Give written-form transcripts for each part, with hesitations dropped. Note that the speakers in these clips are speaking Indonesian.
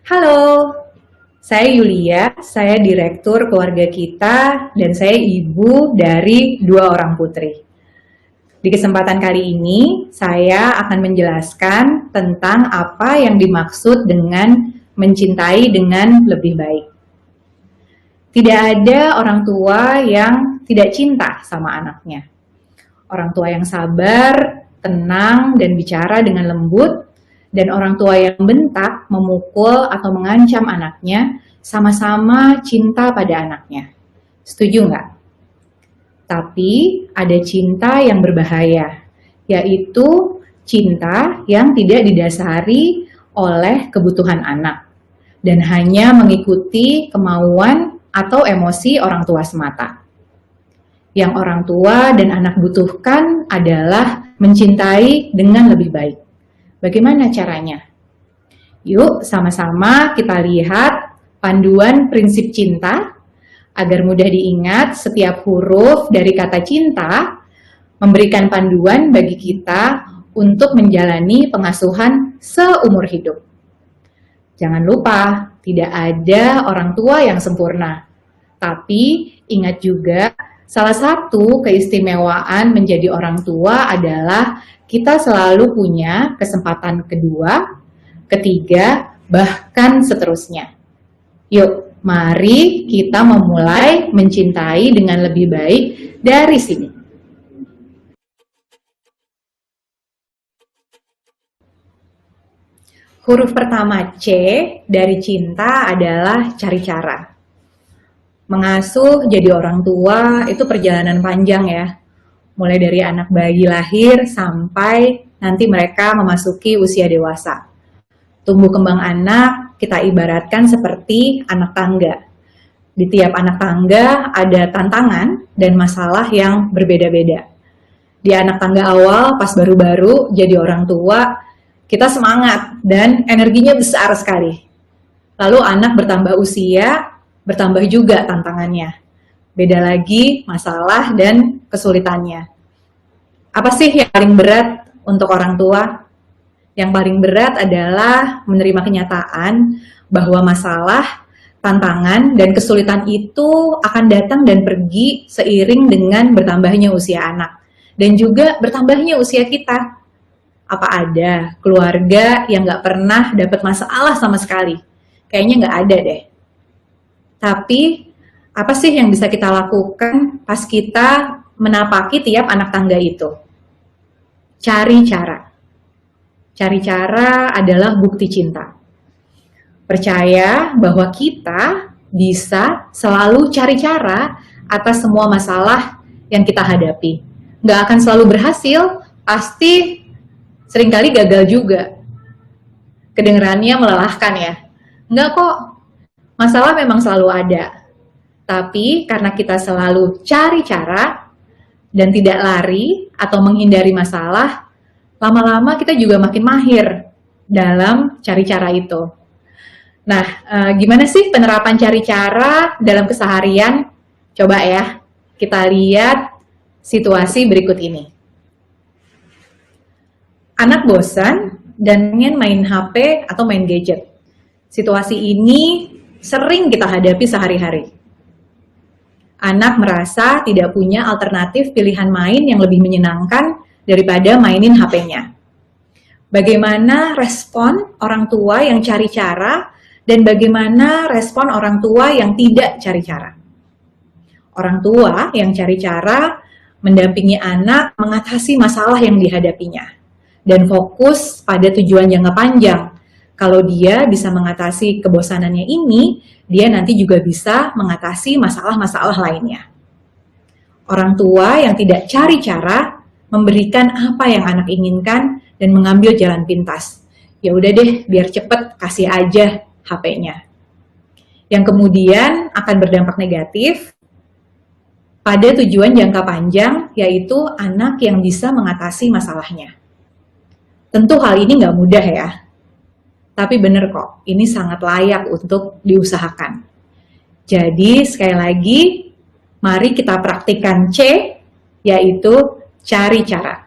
Halo, saya Yulia, saya Direktur Keluarga Kita, dan saya ibu dari dua orang putri. Di kesempatan kali ini, saya akan menjelaskan tentang apa yang dimaksud dengan mencintai dengan lebih baik. Tidak ada orang tua yang tidak cinta sama anaknya. Orang tua yang sabar, tenang, dan bicara dengan lembut, dan orang tua yang bentak, memukul, atau mengancam anaknya, sama-sama cinta pada anaknya. Setuju nggak? Tapi ada cinta yang berbahaya, yaitu cinta yang tidak didasari oleh kebutuhan anak, dan hanya mengikuti kemauan atau emosi orang tua semata. Yang orang tua dan anak butuhkan adalah mencintai dengan lebih baik. Bagaimana caranya? Yuk sama-sama kita lihat panduan prinsip cinta agar mudah diingat setiap huruf dari kata cinta memberikan panduan bagi kita untuk menjalani pengasuhan seumur hidup. Jangan lupa, tidak ada orang tua yang sempurna. Tapi ingat juga, salah satu keistimewaan menjadi orang tua adalah kita selalu punya kesempatan kedua, ketiga, bahkan seterusnya. Yuk, mari kita memulai mencintai dengan lebih baik dari sini. Huruf pertama C dari cinta adalah cari cara. Mengasuh jadi orang tua itu perjalanan panjang ya. Mulai dari anak bayi lahir sampai nanti mereka memasuki usia dewasa. Tumbuh kembang anak kita ibaratkan seperti anak tangga. Di tiap anak tangga ada tantangan dan masalah yang berbeda-beda. Di anak tangga awal pas baru-baru jadi orang tua, kita semangat dan energinya besar sekali. Lalu anak bertambah usia, bertambah juga tantangannya. Beda lagi masalah dan kesulitannya. Apa sih yang paling berat untuk orang tua? Yang paling berat adalah menerima kenyataan bahwa masalah, tantangan, dan kesulitan itu akan datang dan pergi seiring dengan bertambahnya usia anak. Dan juga bertambahnya usia kita. Apa ada keluarga yang gak pernah dapat masalah sama sekali? Kayaknya gak ada deh. Tapi, apa sih yang bisa kita lakukan pas kita menapaki tiap anak tangga itu? Cari cara. Cari cara adalah bukti cinta. Percaya bahwa kita bisa selalu cari cara atas semua masalah yang kita hadapi. Nggak akan selalu berhasil, pasti seringkali gagal juga. Kedengarannya melelahkan ya. Nggak kok, masalah memang selalu ada. Tapi karena kita selalu cari cara dan tidak lari atau menghindari masalah, lama-lama kita juga makin mahir dalam cari cara itu. Nah, gimana sih penerapan cari cara dalam keseharian? Coba ya, kita lihat situasi berikut ini. Anak bosan dan ingin main HP atau main gadget. Situasi ini sering kita hadapi sehari-hari. Anak merasa tidak punya alternatif pilihan main yang lebih menyenangkan daripada mainin HP-nya. Bagaimana respon orang tua yang cari cara dan bagaimana respon orang tua yang tidak cari cara? Orang tua yang cari cara mendampingi anak mengatasi masalah yang dihadapinya dan fokus pada tujuan jangka panjang. Kalau dia bisa mengatasi kebosanannya ini, dia nanti juga bisa mengatasi masalah-masalah lainnya. Orang tua yang tidak cari cara memberikan apa yang anak inginkan dan mengambil jalan pintas. Ya udah deh, biar cepet kasih aja HP-nya. Yang kemudian akan berdampak negatif pada tujuan jangka panjang, yaitu anak yang bisa mengatasi masalahnya. Tentu hal ini nggak mudah ya, tapi bener kok, ini sangat layak untuk diusahakan. Jadi sekali lagi, mari kita praktikkan C, yaitu cari cara.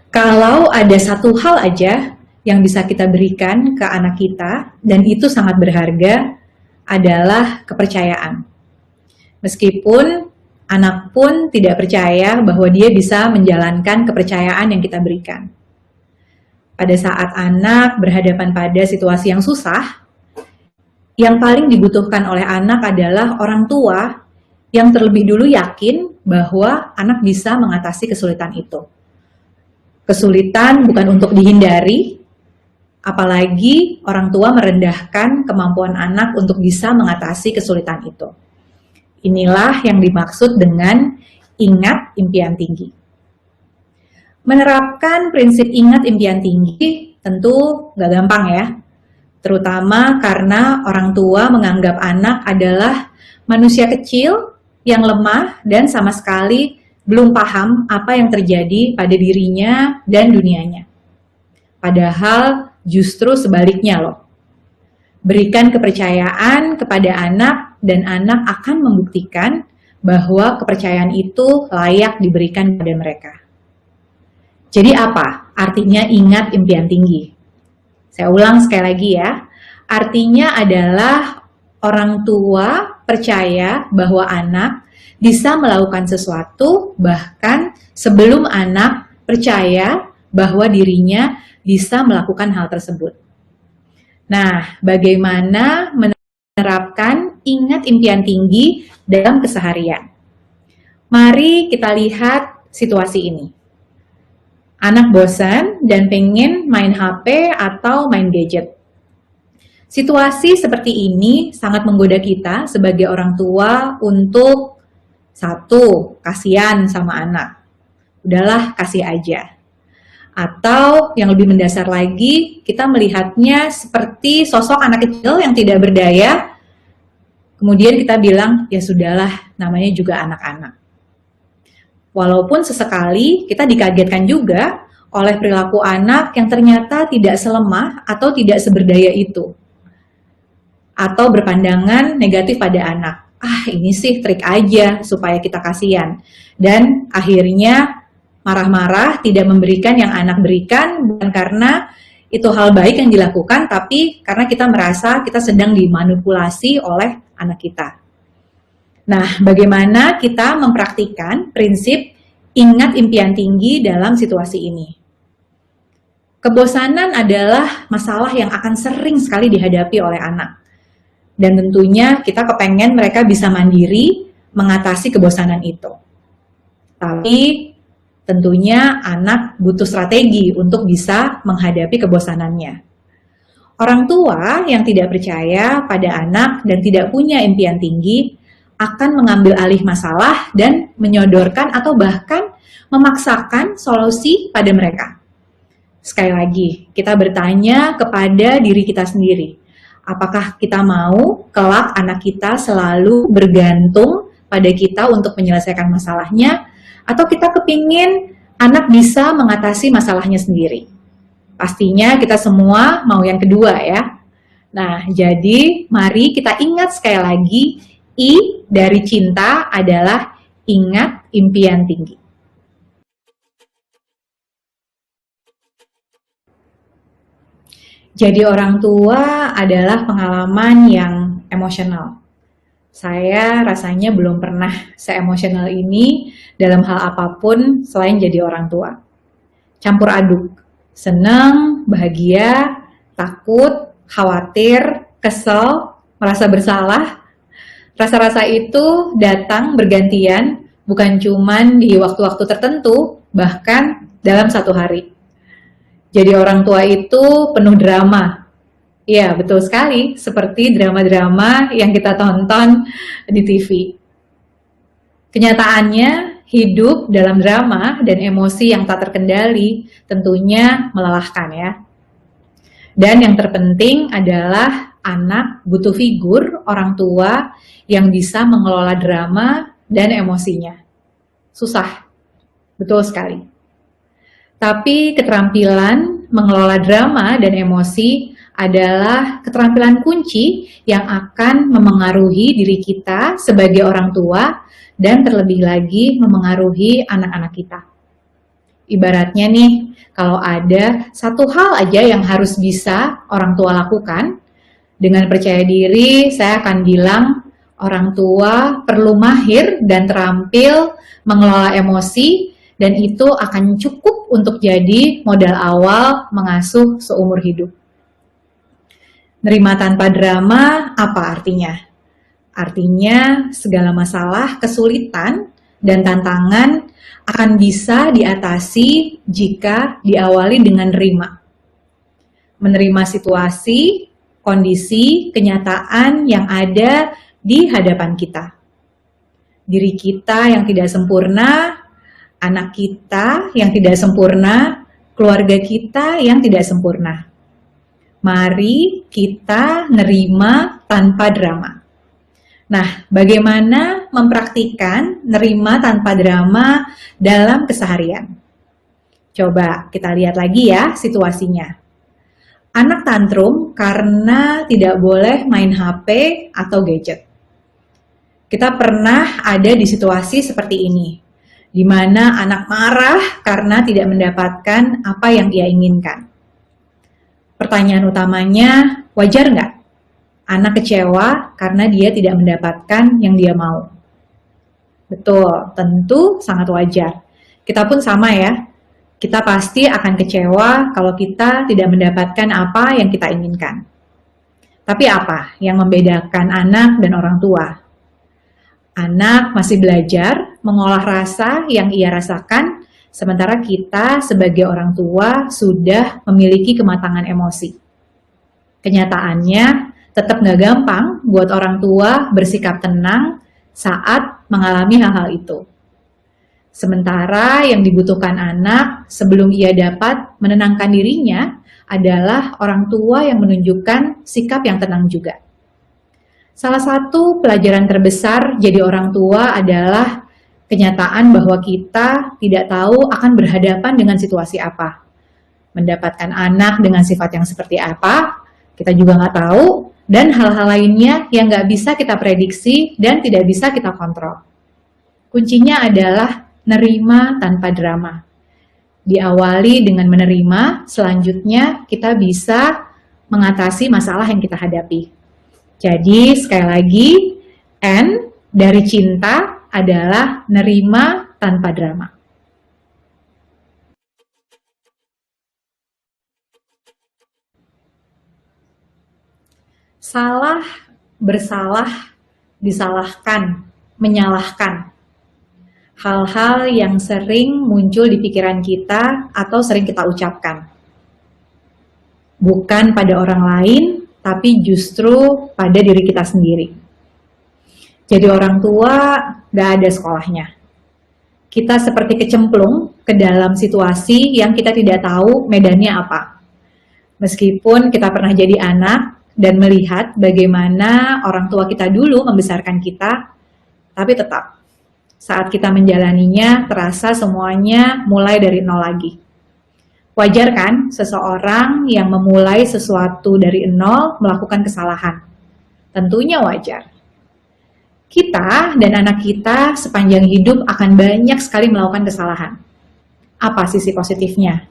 Kalau ada satu hal aja yang bisa kita berikan ke anak kita, dan itu sangat berharga, adalah kepercayaan. Meskipun anak pun tidak percaya bahwa dia bisa menjalankan kepercayaan yang kita berikan. Pada saat anak berhadapan pada situasi yang susah, yang paling dibutuhkan oleh anak adalah orang tua yang terlebih dulu yakin bahwa anak bisa mengatasi kesulitan itu. Kesulitan bukan untuk dihindari, apalagi orang tua merendahkan kemampuan anak untuk bisa mengatasi kesulitan itu. Inilah yang dimaksud dengan ingat impian tinggi. Menerapkan prinsip ingat impian tinggi tentu gak gampang ya, terutama karena orang tua menganggap anak adalah manusia kecil yang lemah dan sama sekali belum paham apa yang terjadi pada dirinya dan dunianya. Padahal justru sebaliknya loh. Berikan kepercayaan kepada anak dan anak akan membuktikan bahwa kepercayaan itu layak diberikan kepada mereka. Jadi apa artinya ingat impian tinggi? Saya ulang sekali lagi ya. Artinya adalah orang tua percaya bahwa anak bisa melakukan sesuatu bahkan sebelum anak percaya bahwa dirinya bisa melakukan hal tersebut. Nah, bagaimana menerapkan ingat impian tinggi dalam keseharian? Mari kita lihat situasi ini. Anak bosan dan pengen main HP atau main gadget. Situasi seperti ini sangat menggoda kita sebagai orang tua untuk satu, kasihan sama anak. Udahlah, kasih aja. Atau yang lebih mendasar lagi, kita melihatnya seperti sosok anak kecil yang tidak berdaya. Kemudian kita bilang, ya sudahlah, namanya juga anak-anak. Walaupun sesekali kita dikagetkan juga oleh perilaku anak yang ternyata tidak selemah atau tidak seberdaya itu. Atau berpandangan negatif pada anak. Ini sih trik aja supaya kita kasihan. Dan akhirnya marah-marah tidak memberikan yang anak berikan, bukan karena itu hal baik yang dilakukan, tapi karena kita merasa kita sedang dimanipulasi oleh anak kita. Nah, bagaimana kita mempraktikkan prinsip ingat impian tinggi dalam situasi ini? Kebosanan adalah masalah yang akan sering sekali dihadapi oleh anak. Dan tentunya kita kepengen mereka bisa mandiri mengatasi kebosanan itu. Tapi tentunya anak butuh strategi untuk bisa menghadapi kebosanannya. Orang tua yang tidak percaya pada anak dan tidak punya impian tinggi akan mengambil alih masalah dan menyodorkan atau bahkan memaksakan solusi pada mereka. Sekali lagi, kita bertanya kepada diri kita sendiri. Apakah kita mau kelak anak kita selalu bergantung pada kita untuk menyelesaikan masalahnya, atau kita kepingin anak bisa mengatasi masalahnya sendiri? Pastinya kita semua mau yang kedua ya. Nah, jadi mari kita ingat sekali lagi, I dari cinta adalah ingat impian tinggi. Jadi orang tua adalah pengalaman yang emosional. Saya rasanya belum pernah se-emosional ini dalam hal apapun selain jadi orang tua. Campur aduk, senang, bahagia, takut, khawatir, kesel, merasa bersalah. Rasa-rasa itu datang bergantian, bukan cuman di waktu-waktu tertentu, bahkan dalam satu hari. Jadi orang tua itu penuh drama. Iya, betul sekali, seperti drama-drama yang kita tonton di TV. Kenyataannya, hidup dalam drama dan emosi yang tak terkendali tentunya melelahkan ya. Dan yang terpenting adalah anak butuh figur orang tua yang bisa mengelola drama dan emosinya. Susah, betul sekali. Tapi keterampilan mengelola drama dan emosi adalah keterampilan kunci yang akan memengaruhi diri kita sebagai orang tua dan terlebih lagi memengaruhi anak-anak kita. Ibaratnya nih, kalau ada satu hal aja yang harus bisa orang tua lakukan, dengan percaya diri saya akan bilang orang tua perlu mahir dan terampil mengelola emosi, dan itu akan cukup untuk jadi modal awal mengasuh seumur hidup. Nerima tanpa drama apa artinya? Artinya segala masalah, kesulitan, dan tantangan akan bisa diatasi jika diawali dengan menerima situasi, kondisi, kenyataan yang ada di hadapan kita. Diri kita yang tidak sempurna, anak kita yang tidak sempurna, keluarga kita yang tidak sempurna. Mari kita nerima tanpa drama. Nah, bagaimana mempraktikkan nerima tanpa drama dalam keseharian? Coba kita lihat lagi ya situasinya. Anak tantrum karena tidak boleh main HP atau gadget. Kita pernah ada di situasi seperti ini, di mana anak marah karena tidak mendapatkan apa yang ia inginkan. Pertanyaan utamanya, wajar nggak anak kecewa karena dia tidak mendapatkan yang dia mau? Betul, tentu sangat wajar. Kita pun sama ya, kita pasti akan kecewa kalau kita tidak mendapatkan apa yang kita inginkan. Tapi apa yang membedakan anak dan orang tua? Anak masih belajar mengolah rasa yang ia rasakan, sementara kita sebagai orang tua sudah memiliki kematangan emosi. Kenyataannya tetap nggak gampang buat orang tua bersikap tenang saat mengalami hal-hal itu. Sementara yang dibutuhkan anak sebelum ia dapat menenangkan dirinya adalah orang tua yang menunjukkan sikap yang tenang juga. Salah satu pelajaran terbesar jadi orang tua adalah kenyataan bahwa kita tidak tahu akan berhadapan dengan situasi apa. Mendapatkan anak dengan sifat yang seperti apa, kita juga nggak tahu, dan hal-hal lainnya yang nggak bisa kita prediksi dan tidak bisa kita kontrol. Kuncinya adalah nerima tanpa drama. Diawali dengan menerima, selanjutnya kita bisa mengatasi masalah yang kita hadapi. Jadi sekali lagi, N dari cinta adalah nerima tanpa drama. Salah, bersalah, disalahkan, menyalahkan. Hal-hal yang sering muncul di pikiran kita atau sering kita ucapkan. Bukan pada orang lain, tapi justru pada diri kita sendiri. Jadi orang tua gak ada sekolahnya. Kita seperti kecemplung ke dalam situasi yang kita tidak tahu medannya apa. Meskipun kita pernah jadi anak dan melihat bagaimana orang tua kita dulu membesarkan kita, tapi tetap saat kita menjalaninya terasa semuanya mulai dari nol lagi. Wajar kan seseorang yang memulai sesuatu dari nol melakukan kesalahan? Tentunya wajar. Kita dan anak kita sepanjang hidup akan banyak sekali melakukan kesalahan. Apa sisi positifnya?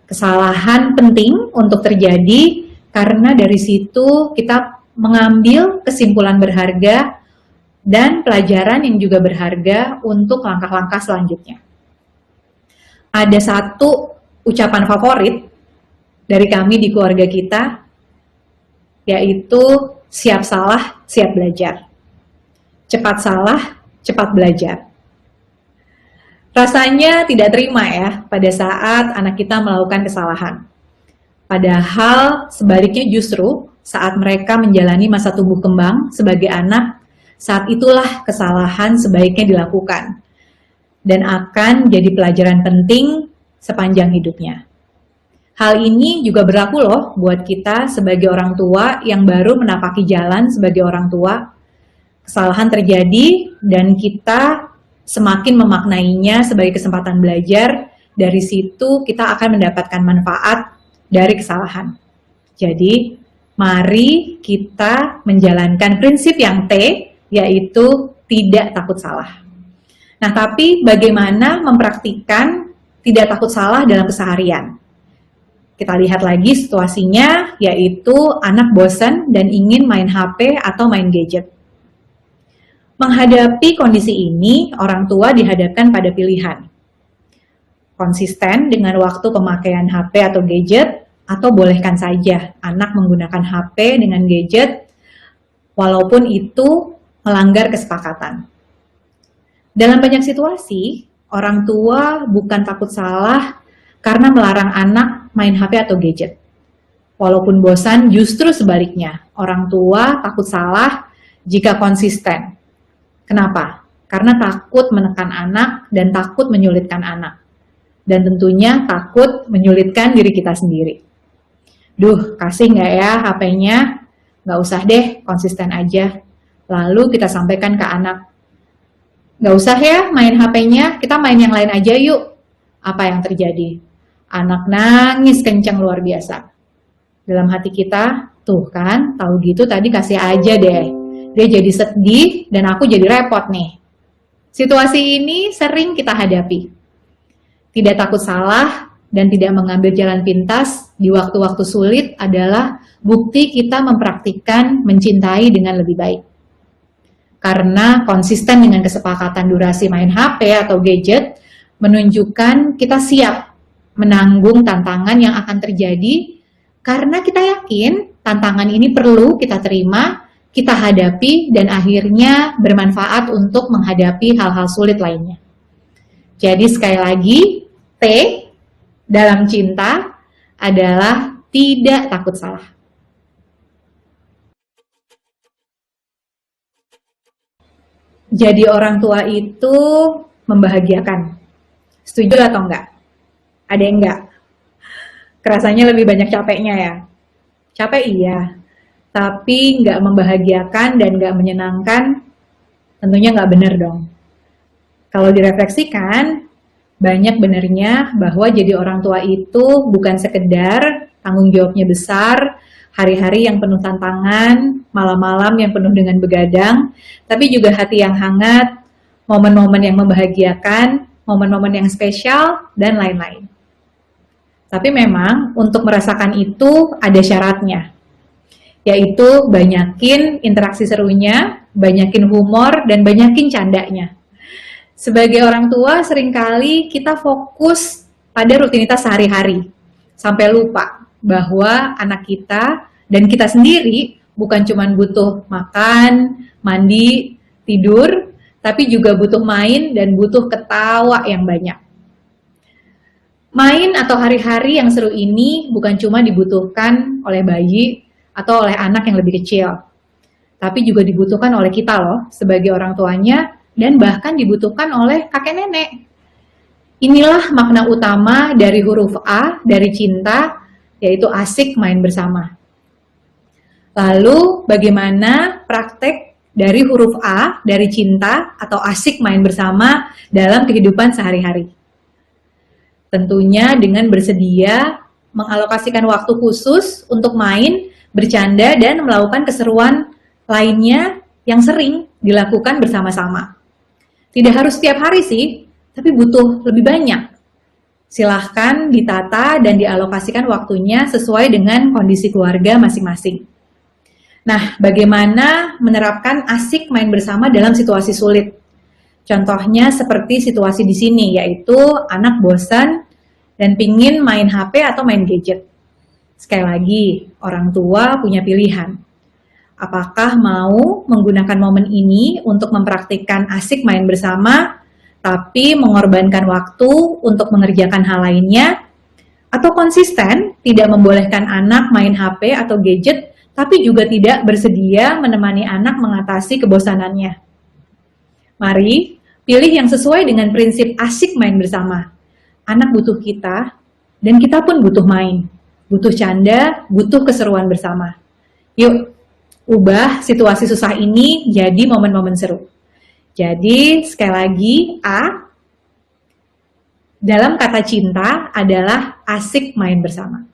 Kesalahan penting untuk terjadi karena dari situ kita mengambil kesimpulan berharga dan pelajaran yang juga berharga untuk langkah-langkah selanjutnya. Ada satu ucapan favorit dari kami di keluarga kita, yaitu siap salah, siap belajar. Cepat salah, cepat belajar. Rasanya tidak terima ya pada saat anak kita melakukan kesalahan. Padahal sebaliknya justru saat mereka menjalani masa tumbuh kembang sebagai anak, saat itulah kesalahan sebaiknya dilakukan dan akan jadi pelajaran penting sepanjang hidupnya. Hal ini juga berlaku loh buat kita sebagai orang tua yang baru menapaki jalan sebagai orang tua. Kesalahan terjadi dan kita semakin memaknainya sebagai kesempatan belajar. Dari situ kita akan mendapatkan manfaat dari kesalahan. Jadi mari kita menjalankan prinsip yang T, yaitu tidak takut salah. Nah, tapi bagaimana mempraktikkan tidak takut salah dalam keseharian. Kita lihat lagi situasinya, yaitu anak bosan dan ingin main HP atau main gadget. Menghadapi kondisi ini, orang tua dihadapkan pada pilihan. Konsisten dengan waktu pemakaian HP atau gadget, atau bolehkan saja anak menggunakan HP dengan gadget, walaupun itu melanggar kesepakatan. Dalam banyak situasi, orang tua bukan takut salah karena melarang anak main HP atau gadget. Walaupun bosan, justru sebaliknya, orang tua takut salah jika konsisten. Kenapa? Karena takut menekan anak dan takut menyulitkan anak. Dan tentunya takut menyulitkan diri kita sendiri. Duh, kasih nggak ya HP-nya? Nggak usah deh, konsisten aja. Lalu kita sampaikan ke anak, nggak usah ya main HP-nya, kita main yang lain aja yuk. Apa yang terjadi? Anak nangis kencang luar biasa. Dalam hati kita, tuh kan, tahu gitu tadi kasih aja deh. Dia jadi sedih dan aku jadi repot nih. Situasi ini sering kita hadapi. Tidak takut salah dan tidak mengambil jalan pintas di waktu-waktu sulit adalah bukti kita mempraktikkan mencintai dengan lebih baik. Karena konsisten dengan kesepakatan durasi main HP atau gadget menunjukkan kita siap menanggung tantangan yang akan terjadi karena kita yakin tantangan ini perlu kita terima, kita hadapi, dan akhirnya bermanfaat untuk menghadapi hal-hal sulit lainnya. Jadi sekali lagi, T dalam cinta adalah tidak takut salah. Jadi orang tua itu membahagiakan. Setuju atau enggak? Ada yang enggak? Kerasanya lebih banyak capeknya ya? Capek iya, tapi enggak membahagiakan dan enggak menyenangkan, tentunya enggak benar dong. Kalau direfleksikan, banyak benernya bahwa jadi orang tua itu bukan sekedar tanggung jawabnya besar, hari-hari yang penuh tantangan, malam-malam yang penuh dengan begadang, tapi juga hati yang hangat, momen-momen yang membahagiakan, momen-momen yang spesial, dan lain-lain. Tapi memang untuk merasakan itu ada syaratnya, yaitu banyakin interaksi serunya, banyakin humor, dan banyakin candanya. Sebagai orang tua, seringkali kita fokus pada rutinitas sehari-hari, sampai lupa bahwa anak kita dan kita sendiri bukan cuma butuh makan, mandi, tidur, tapi juga butuh main dan butuh ketawa yang banyak. Main atau hari-hari yang seru ini bukan cuma dibutuhkan oleh bayi atau oleh anak yang lebih kecil, tapi juga dibutuhkan oleh kita loh, sebagai orang tuanya, dan bahkan dibutuhkan oleh kakek nenek. Inilah makna utama dari huruf A, dari cinta, yaitu asik main bersama. Lalu bagaimana praktek dari huruf A, dari cinta atau asik main bersama dalam kehidupan sehari-hari? Tentunya dengan bersedia mengalokasikan waktu khusus untuk main, bercanda, dan melakukan keseruan lainnya yang sering dilakukan bersama-sama. Tidak harus setiap hari sih, tapi butuh lebih banyak. Silahkan ditata dan dialokasikan waktunya sesuai dengan kondisi keluarga masing-masing. Nah, bagaimana menerapkan asik main bersama dalam situasi sulit? Contohnya seperti situasi di sini, yaitu anak bosan dan pingin main HP atau main gadget. Sekali lagi, orang tua punya pilihan. Apakah mau menggunakan momen ini untuk mempraktikkan asik main bersama, tapi mengorbankan waktu untuk mengerjakan hal lainnya, atau konsisten tidak membolehkan anak main HP atau gadget, tapi juga tidak bersedia menemani anak mengatasi kebosanannya? Mari pilih yang sesuai dengan prinsip asik main bersama. Anak butuh kita, dan kita pun butuh main, butuh canda, butuh keseruan bersama. Yuk, ubah situasi susah ini jadi momen-momen seru. Jadi, sekali lagi, A dalam kata cinta adalah asik main bersama.